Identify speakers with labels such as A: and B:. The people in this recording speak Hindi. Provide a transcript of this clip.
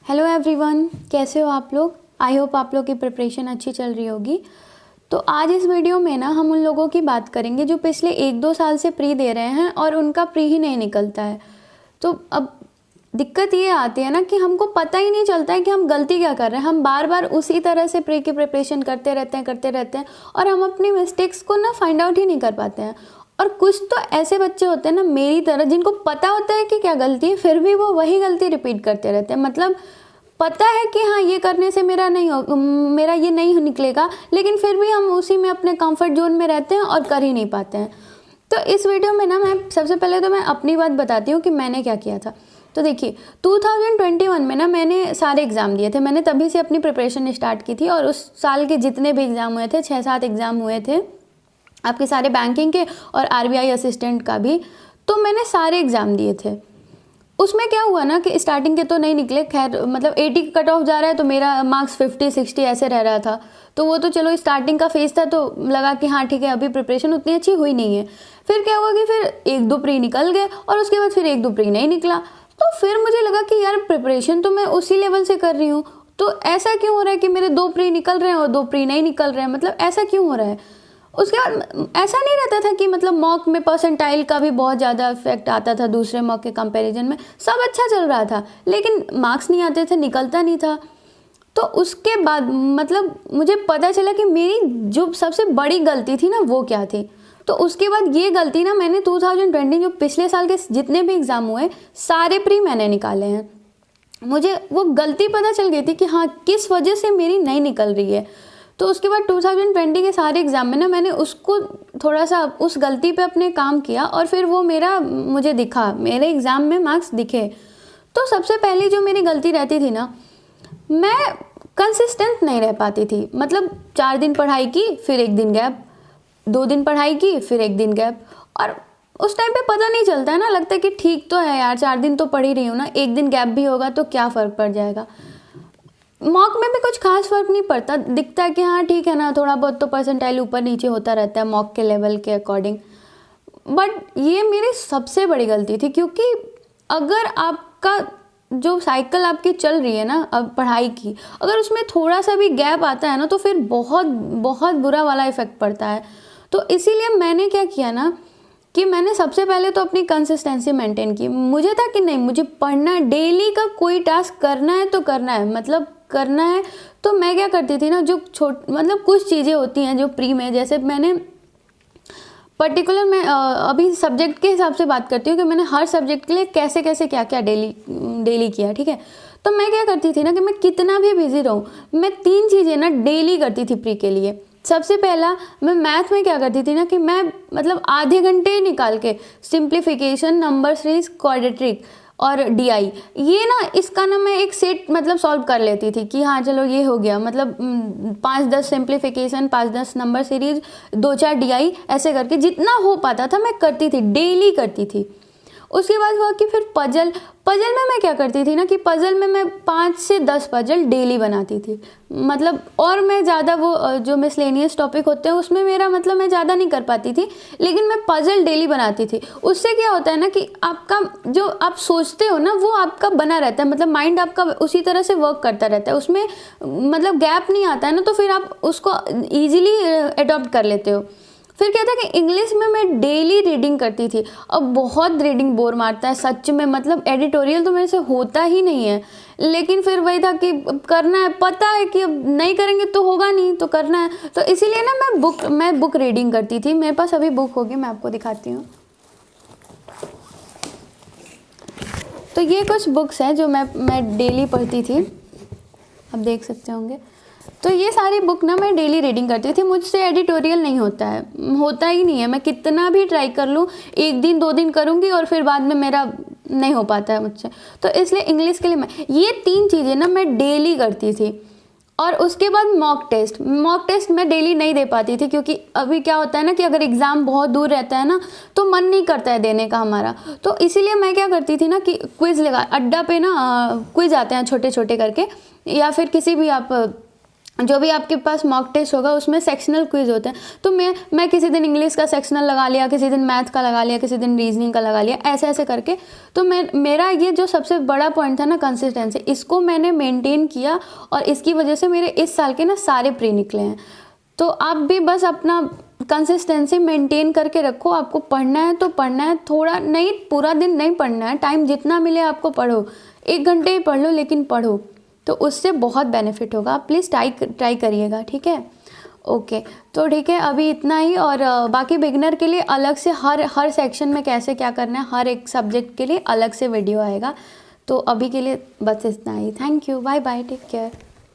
A: हेलो एवरीवन, कैसे हो आप लोग। आई होप आप लोग की प्रिपरेशन अच्छी चल रही होगी। तो आज इस वीडियो में ना हम उन लोगों की बात करेंगे जो पिछले 1-2 साल से प्री दे रहे हैं और उनका प्री ही नहीं निकलता है। तो अब दिक्कत ये आती है ना कि हमको पता ही नहीं चलता है कि हम गलती क्या कर रहे हैं। हम बार बार उसी तरह से प्री की प्रिपरेशन करते रहते हैं और हम अपनी मिस्टेक्स को ना फाइंड आउट ही नहीं कर पाते हैं। और कुछ तो ऐसे बच्चे होते हैं ना मेरी तरह, जिनको पता होता है कि क्या गलती है, फिर भी वो वही गलती रिपीट करते रहते हैं। मतलब पता है कि हाँ ये करने से मेरा ये नहीं निकलेगा, लेकिन फिर भी हम उसी में अपने कंफर्ट जोन में रहते हैं और कर ही नहीं पाते हैं। तो इस वीडियो में ना मैं सबसे पहले तो मैं अपनी बात बताती हूँ कि मैंने क्या किया था। तो देखिए 2021 में ना मैंने सारे एग्ज़ाम दिए थे। मैंने तभी से अपनी प्रिपरेशन स्टार्ट की थी और उस साल के जितने भी एग्ज़ाम हुए थे, 6-7 एग्ज़ाम हुए थे आपके सारे बैंकिंग के और RBI असिस्टेंट का भी, तो मैंने सारे एग्ज़ाम दिए थे। उसमें क्या हुआ ना कि स्टार्टिंग के तो नहीं निकले, खैर मतलब 80 कट ऑफ जा रहा है तो मेरा मार्क्स 50-60 ऐसे रह रहा था। तो वो तो चलो स्टार्टिंग का फेज था, तो लगा कि हाँ ठीक है, अभी प्रिपरेशन उतनी अच्छी हुई नहीं है। फिर क्या हुआ कि फिर 1-2 प्री निकल गए और उसके बाद फिर 1-2 प्री नहीं निकला। तो फिर मुझे लगा कि यार प्रिपरेशन तो मैं उसी लेवल से कर रही हूँ, तो ऐसा क्यों हो रहा है कि मेरे 2 प्री निकल रहे हैं और 2 प्री नहीं निकल रहे हैं, मतलब ऐसा क्यों हो रहा है। उसके बाद ऐसा नहीं रहता था कि मतलब मॉक में परसेंटाइल का भी बहुत ज़्यादा इफेक्ट आता था दूसरे मॉक के कंपैरिजन में, सब अच्छा चल रहा था लेकिन मार्क्स नहीं आते थे, निकलता नहीं था। तो उसके बाद मतलब मुझे पता चला कि मेरी जो सबसे बड़ी गलती थी ना वो क्या थी। तो उसके बाद ये गलती ना मैंने 2020 जो पिछले साल के जितने भी एग्ज़ाम हुए सारे प्री मैंने निकाले हैं। मुझे वो गलती पता चल गई थी कि हाँ किस वजह से मेरी नहीं निकल रही है। तो उसके बाद 2020 के सारे एग्ज़ाम में ना मैंने उसको थोड़ा सा उस गलती पे अपने काम किया और फिर वो मुझे दिखा, मेरे एग्ज़ाम में मार्क्स दिखे। तो सबसे पहली जो मेरी गलती रहती थी ना, मैं कंसिस्टेंट नहीं रह पाती थी। मतलब 4 दिन पढ़ाई की फिर 1 दिन गैप, 2 दिन पढ़ाई की फिर 1 दिन गैप। और उस टाइम पे पता नहीं चलता है ना, लगता है कि ठीक तो है यार, 4 दिन तो पढ़ ही रही हूँ ना, 1 दिन गैप भी होगा तो क्या फ़र्क पड़ जाएगा। मॉक में भी कुछ खास फर्क नहीं पड़ता, दिखता है कि हाँ ठीक है ना, थोड़ा बहुत तो परसेंटाइल ऊपर नीचे होता रहता है मॉक के लेवल के अकॉर्डिंग। बट ये मेरी सबसे बड़ी गलती थी, क्योंकि अगर आपका जो साइकिल आपकी चल रही है ना अब पढ़ाई की, अगर उसमें थोड़ा सा भी गैप आता है ना तो फिर बहुत बहुत बुरा वाला इफेक्ट पड़ता है। तो इसीलिए मैंने क्या किया ना कि मैंने सबसे पहले तो अपनी कंसिस्टेंसी मेंटेन की। मुझे था कि नहीं, मुझे पढ़ना है, डेली का कोई टास्क करना है तो करना है, मतलब करना है। तो मैं क्या करती थी ना, जो मतलब कुछ चीज़ें होती हैं जो प्री में, जैसे मैंने पर्टिकुलर मैं अभी सब्जेक्ट के हिसाब से बात करती हूँ कि मैंने हर सब्जेक्ट के लिए कैसे कैसे क्या क्या डेली किया, ठीक है। तो मैं क्या करती थी ना कि मैं कितना भी बिजी रहूँ, मैं 3 चीज़ें ना डेली करती थी प्री के लिए। सबसे पहला, मैं मैथ में क्या करती थी ना कि मैं मतलब आधे घंटे निकाल के सिंप्लीफिकेशन, नंबर सीरीज, क्वाड्रेटिक और DI, ये ना इसका ना मैं एक सेट मतलब सॉल्व कर लेती थी कि हाँ चलो ये हो गया, मतलब 5-10 सिंप्लीफिकेशन, 5-10 नंबर सीरीज, 2-4 DI, ऐसे करके जितना हो पाता था मैं करती थी, डेली करती थी। उसके बाद हुआ कि फिर पजल में मैं क्या करती थी ना कि पजल में मैं 5 से 10 पजल डेली बनाती थी। मतलब और मैं ज़्यादा वो जो मिसलेनियस टॉपिक होते हैं उसमें मेरा मतलब मैं ज़्यादा नहीं कर पाती थी, लेकिन मैं पजल डेली बनाती थी। उससे क्या होता है ना कि आपका जो आप सोचते हो ना वो आपका बना रहता है, मतलब माइंड आपका उसी तरह से वर्क करता रहता है, उसमें मतलब गैप नहीं आता है ना, तो फिर आप उसको ईजिली अडॉप्ट कर लेते हो। फिर क्या था कि इंग्लिश में मैं डेली रीडिंग करती थी। अब बहुत रीडिंग बोर मारता है सच में, मतलब एडिटोरियल तो मेरे से होता ही नहीं है, लेकिन फिर वही था कि करना है, पता है कि अब नहीं करेंगे तो होगा नहीं, तो करना है। तो इसीलिए ना मैं बुक रीडिंग करती थी। मेरे पास अभी बुक होगी, मैं आपको दिखाती हूँ। तो ये कुछ बुक्स हैं जो मैं डेली पढ़ती थी, आप देख सकते होंगे। तो ये सारी बुक ना मैं डेली रीडिंग करती थी। मुझसे एडिटोरियल नहीं होता है, होता ही नहीं है। मैं कितना भी ट्राई कर लूँ, 1 दिन 2 दिन करूँगी और फिर बाद में मेरा नहीं हो पाता है मुझसे। तो इसलिए इंग्लिश के लिए मैं ये 3 चीज़ें ना मैं डेली करती थी। और उसके बाद मॉक टेस्ट मैं डेली नहीं दे पाती थी, क्योंकि अभी क्या होता है ना कि अगर एग्ज़ाम बहुत दूर रहता है ना तो मन नहीं करता है देने का हमारा। तो इसीलिए मैं क्या करती थी ना कि क्विज़ लगा, अड्डा पे ना क्विज़ आते हैं छोटे छोटे करके, या फिर किसी भी आप जो भी आपके पास मॉक टेस्ट होगा उसमें सेक्शनल क्विज होते हैं। तो मैं किसी दिन इंग्लिश का सेक्शनल लगा लिया, किसी दिन मैथ का लगा लिया, किसी दिन रीजनिंग का लगा लिया, ऐसे ऐसे करके। तो मेरा ये जो सबसे बड़ा पॉइंट था ना कंसिस्टेंसी, इसको मैंने मेंटेन किया और इसकी वजह से मेरे इस साल के ना सारे प्री निकले हैं। तो आप भी बस अपना कंसिस्टेंसी मेंटेन करके रखो। आपको पढ़ना है तो पढ़ना है, थोड़ा नहीं, पूरा दिन नहीं पढ़ना है, टाइम जितना मिले आपको पढ़ो, 1 घंटे ही पढ़ लो लेकिन पढ़ो, तो उससे बहुत बेनिफिट होगा। आप प्लीज़ ट्राई करिएगा, ठीक है। ओके, तो ठीक है, अभी इतना ही। और बाकी बिगनर के लिए अलग से हर सेक्शन में कैसे क्या करना है, हर एक सब्जेक्ट के लिए अलग से वीडियो आएगा। तो अभी के लिए बस इतना ही। Thank you, bye bye, take care.